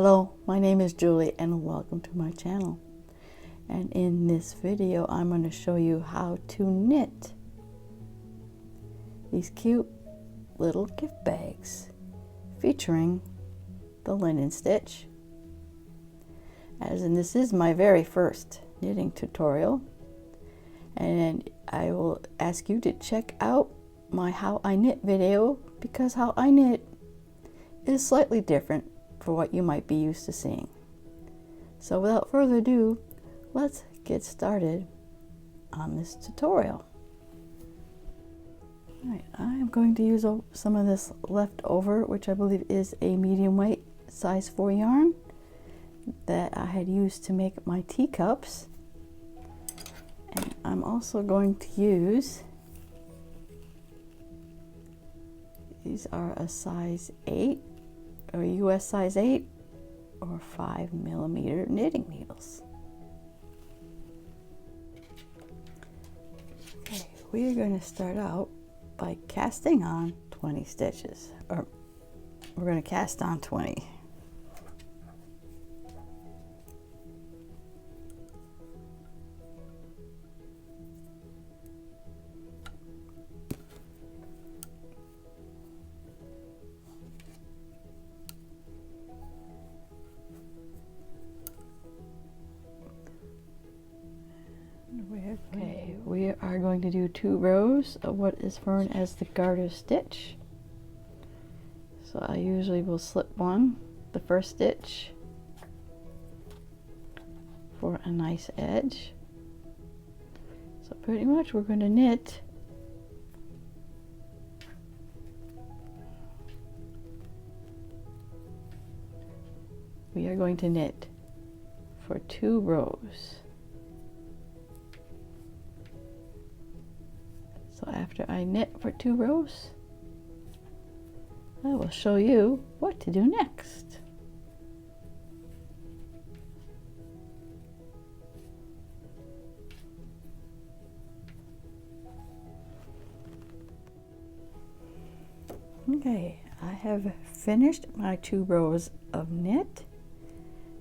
Hello, my name is Julie and welcome to my channel. And in this video I'm going to show you how to knit these cute little gift bags featuring the linen stitch. As in, this is my very first knitting tutorial, and I will ask you to check out my how I knit video, because how I knit is slightly different for what you might be used to seeing. So without further ado, let's get started on this tutorial. Alright, I am going to use some of this leftover, which I believe is a medium weight size 4 yarn that I had used to make my teacups. And I'm also going to use, these are a size 8 or US size 8 or 5mm knitting needles. Okay, we are going to start out by casting on 20 stitches, or we're going to cast on 20. Okay, we are going to do 2 rows of what is known as the garter stitch. So I usually will slip the first stitch for a nice edge. So pretty much we're going to knit for 2 rows. So after I knit for 2 rows, I will show you what to do next. Okay, I have finished my 2 rows of knit,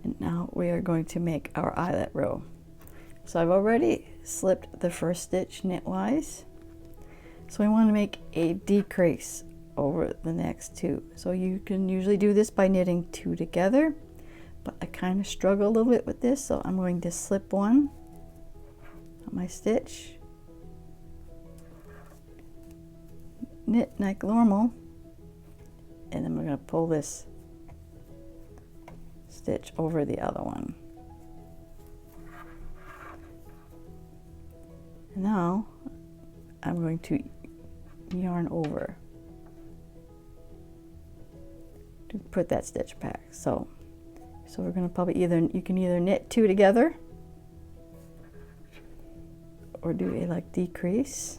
and now we are going to make our eyelet row. So I've already slipped the first stitch knitwise. So we want to make a decrease over the next 2. So you can usually do this by knitting 2 together, but I kind of struggle a little bit with this, so I'm going to slip one on my stitch, knit like normal, and then we're going to pull this stitch over the other one. And now I'm going to yarn over to put that stitch back. So we're going to probably you can either knit 2 together or do a like decrease.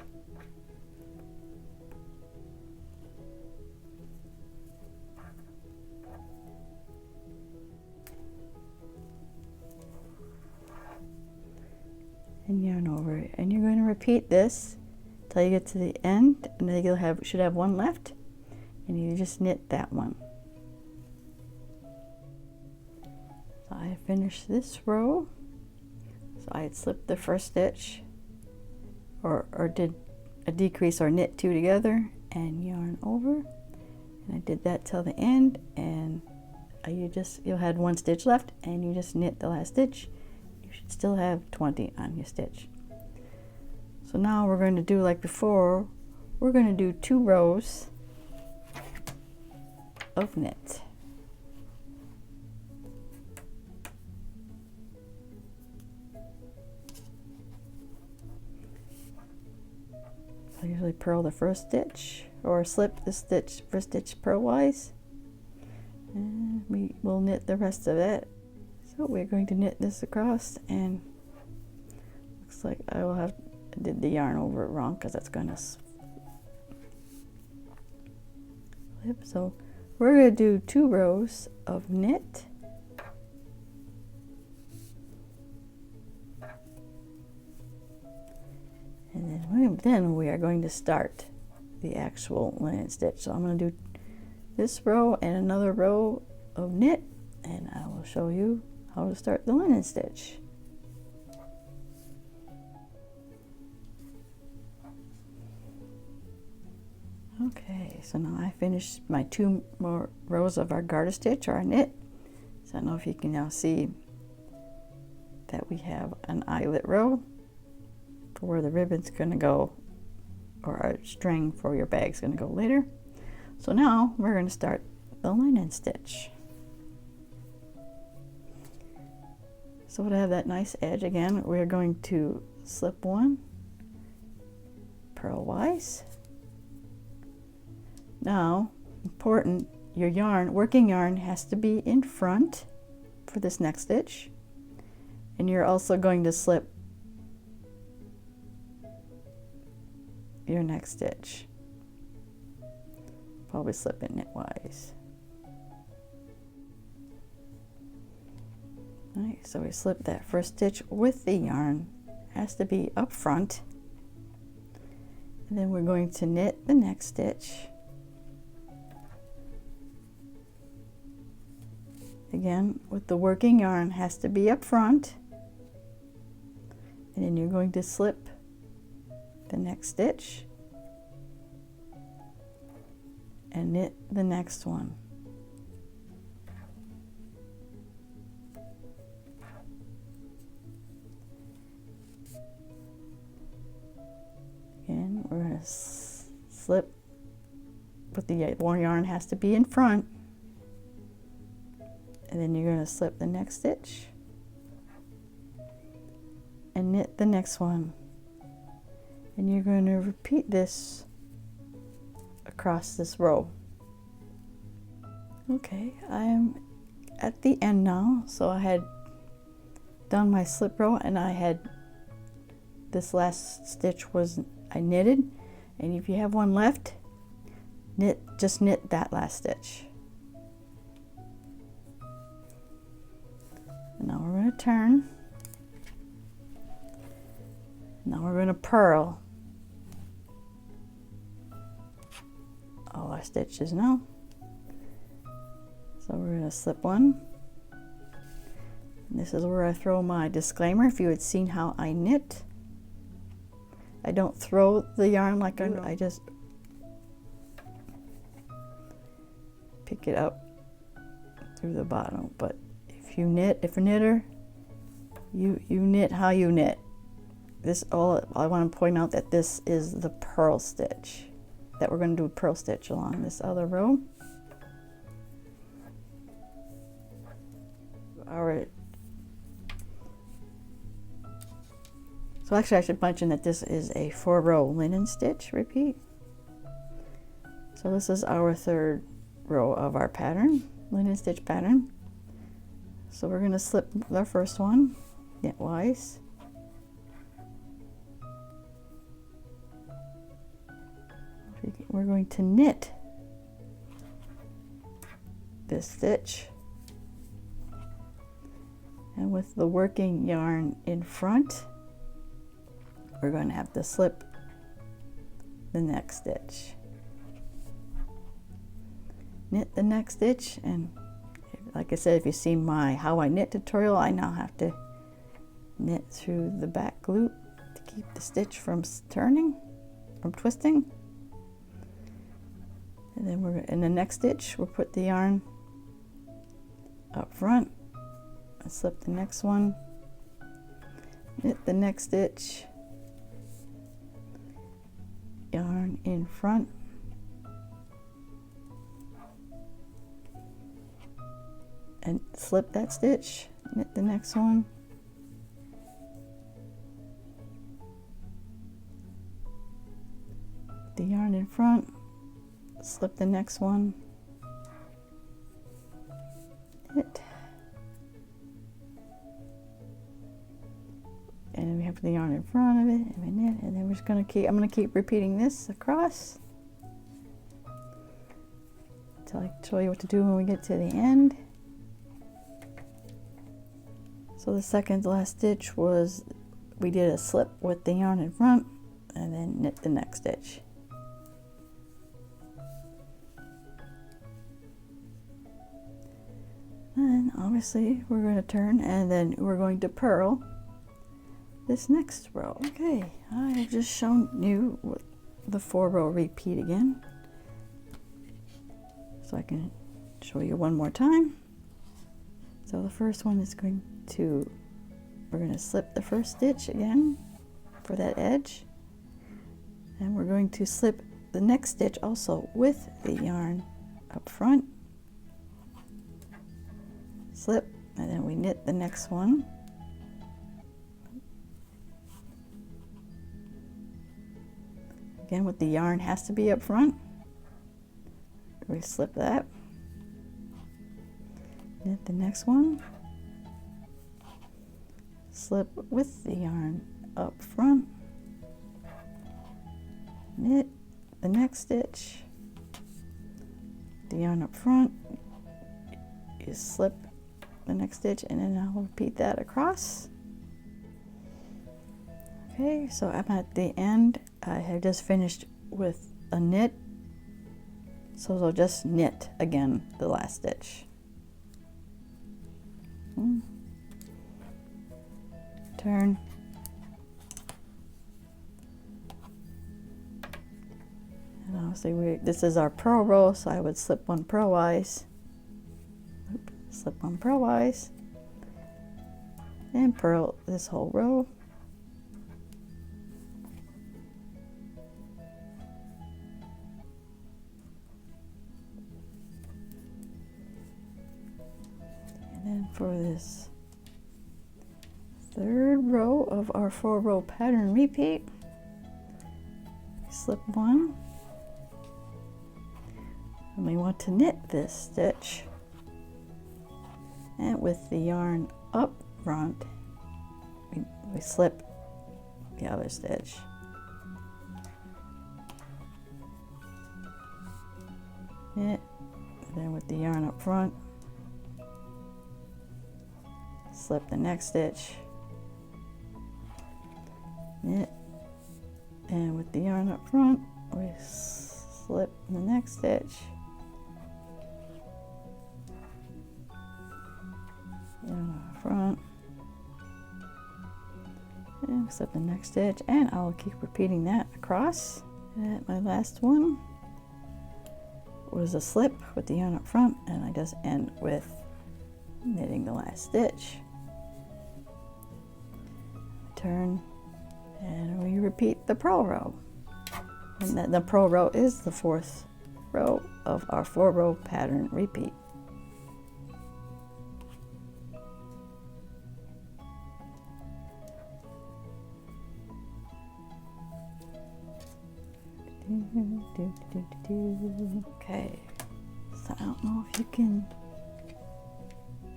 And yarn over, and you're going to repeat this till you get to the end, and then you'll should have 1 left, and you just knit that one. So I finished this row. So I had slipped the first stitch, or did a decrease or knit 2 together and yarn over, and I did that till the end, and you'll have 1 stitch left, and you just knit the last stitch. You should still have 20 on your stitch. So now we're going to do like before, we're going to do 2 rows of knit. I usually purl the first stitch, or slip the first stitch purlwise, and we will knit the rest of it. So we're going to knit this across, and looks like I did the yarn over it wrong because that's going to flip. So we're going to do 2 rows of knit, and then we are going to start the actual linen stitch. So I'm going to do this row and another row of knit, and I will show you how to start the linen stitch. Okay, so now I finished my 2 more rows of our garter stitch or our knit. So I don't know if you can now see that we have an eyelet row for where the ribbon's going to go, or our string for your bag's going to go later. So now we're going to start the linen stitch. So to have that nice edge again, we're going to slip 1 purlwise. Now, important, your yarn, working yarn has to be in front for this next stitch, and you're also going to slip your next stitch. Probably slip it knitwise. Alright, so we slip that first stitch with the yarn, has to be up front, and then we're going to knit the next stitch. Again, with the working yarn, has to be up front, and then you're going to slip the next stitch and knit the next one. Again, we're going to slip, but the yarn has to be in front, and then you're going to slip the next stitch and knit the next one, and you're going to repeat this across this row. Okay, I am at the end now. So I had done my slip row, and I had this last stitch was I knitted, and if you have one left, just knit that last stitch. And now we're going to turn. Now we're going to purl all our stitches now. So we're going to slip 1. And this is where I throw my disclaimer. If you had seen how I knit, I don't throw the yarn like I just pick it up through the bottom. But if you knit, if a knitter, you knit how you knit. This all I want to point out that this is the purl stitch, that we're going to do a purl stitch along this other row. So actually I should mention that this is a 4-row linen stitch repeat. So this is our 3rd row of our pattern, linen stitch pattern. So we're going to slip our first one knitwise. We're going to knit this stitch, and with the working yarn in front, we're going to have to slip the next stitch, knit the next stitch, and like I said, if you've seen my how I knit tutorial, I now have to knit through the back loop to keep the stitch from twisting. And then we're in the next stitch, we'll put the yarn up front and slip the next one, knit the next stitch, yarn in front, and slip that stitch, knit the next one, the yarn in front, slip the next one, knit, and then we have the yarn in front of it, and we knit, and then we're just going to I'm going to keep repeating this across until I show you what to do when we get to the end. So the second to last stitch was, we did a slip with the yarn in front and then knit the next stitch. And obviously we're going to turn, and then we're going to purl this next row. Okay, I have just shown you the 4-row repeat again, so I can show you one more time. So the first one is we're going to slip the first stitch again for that edge, and we're going to slip the next stitch also with the yarn up front, slip, and then we knit the next one. Again, with the yarn has to be up front. We slip that, knit the next one, slip with the yarn up front, knit the next stitch, the yarn up front, you slip the next stitch, and then I'll repeat that across. Okay, so I'm at the end. I have just finished with a knit, so I'll just knit again the last stitch. Turn, and obviously this is our purl row, so I would slip one purlwise, slip one purlwise, and purl this whole row. And then for this third row of our 4-row pattern repeat, slip one, and we want to knit this stitch, and with the yarn up front we slip the other stitch, knit, and then with the yarn up front slip the next stitch, knit, and with the yarn up front we slip the next stitch, yarn up front, and slip the next stitch, and I'll keep repeating that across. And my last one was a slip with the yarn up front, and I just end with knitting the last stitch. Turn, and we repeat the purl row, and the purl row is the 4th row of our 4-row pattern repeat. Okay, so I don't know if you can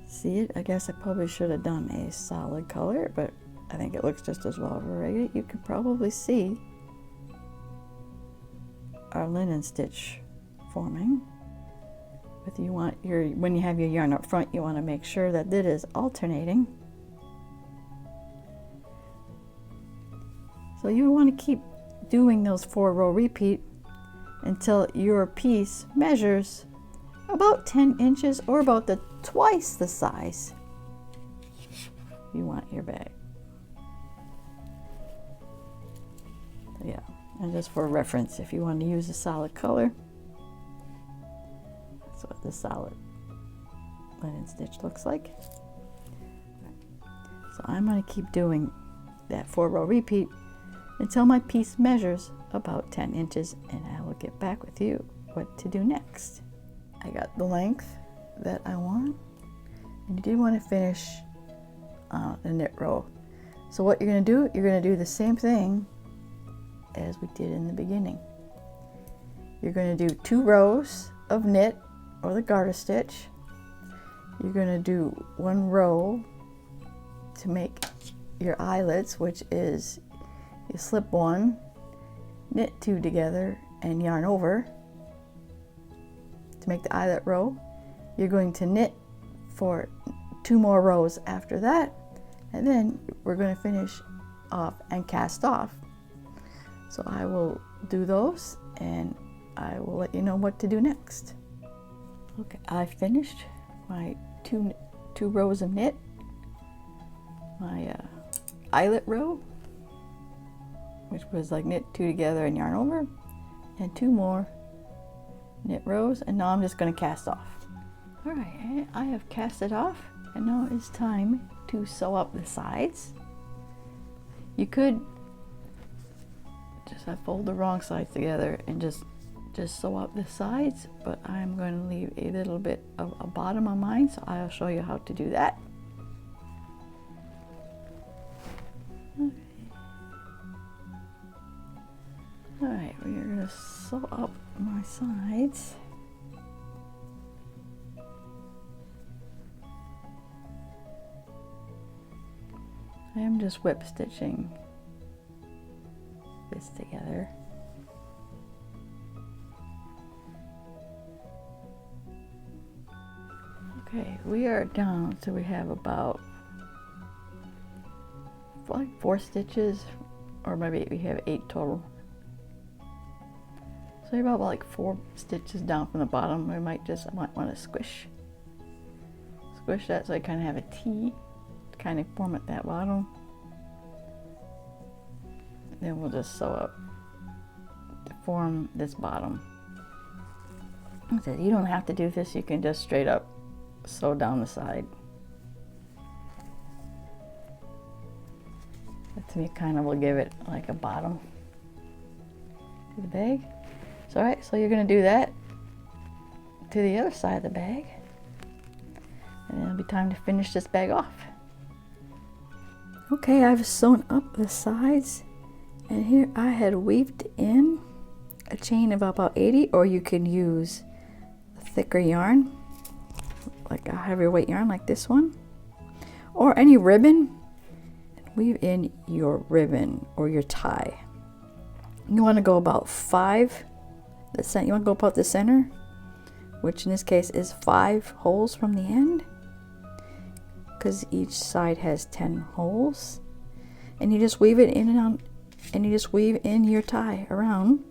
see it. I guess I probably should have done a solid color, but I think it looks just as well already. You can probably see our linen stitch forming. But when you have your yarn up front, you want to make sure that it is alternating. So you want to keep doing those 4-row repeat until your piece measures about 10 inches or about twice the size you want your bag. So yeah, and just for reference, if you want to use a solid color, that's what the solid linen stitch looks like. So I'm going to keep doing that 4-row repeat until my piece measures about 10 inches, and I will get back with you what to do next. I got the length that I want, and you do want to finish the knit row. So what you're going to do, you're going to do the same thing as we did in the beginning. You're going to do 2 rows of knit or the garter stitch. You're going to do 1 row to make your eyelets, which is you slip 1, knit 2 together, and yarn over to make the eyelet row. You're going to knit for 2 more rows after that, and then we're going to finish off and cast off. So I will do those, and I will let you know what to do next. Okay, I finished my two rows of knit, my eyelet row, which was like knit 2 together and yarn over, and 2 more knit rows, and now I'm just going to cast off. All right, I have cast it off, and now it's time to sew up the sides. You could just fold the wrong sides together and just sew up the sides, but I'm going to leave a little bit of a bottom on mine, so I'll show you how to do that. Okay. All right, we're going to sew up my sides. I am just whip stitching this together. Okay, we are down, so we have about like 4 stitches, or maybe we have 8 total. So you're about like 4 stitches down from the bottom. I might want to squish that so I kind of have a T to kind of form at that bottom. And then we'll just sew up to form this bottom. So you don't have to do this, you can just straight up sew down the side. That to me kind of will give it like a bottom to the bag. So all right, so you're going to do that to the other side of the bag, and then it'll be time to finish this bag off. Okay, I've sewn up the sides, and here I had weaved in a chain of about 80, or you can use a thicker yarn, like a heavyweight yarn like this one, or any ribbon. Weave in your ribbon or your tie. You want to go about 5. You want to go about the center, which in this case is 5 holes from the end, because each side has 10 holes, and you just weave it in and out, and you just weave in your tie around,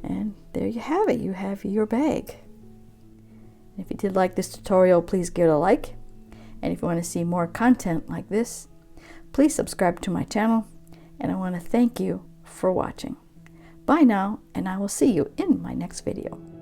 and there you have it. You have your bag. If you did like this tutorial, please give it a like, and if you want to see more content like this, please subscribe to my channel, and I want to thank you for watching. Bye now, and I will see you in my next video.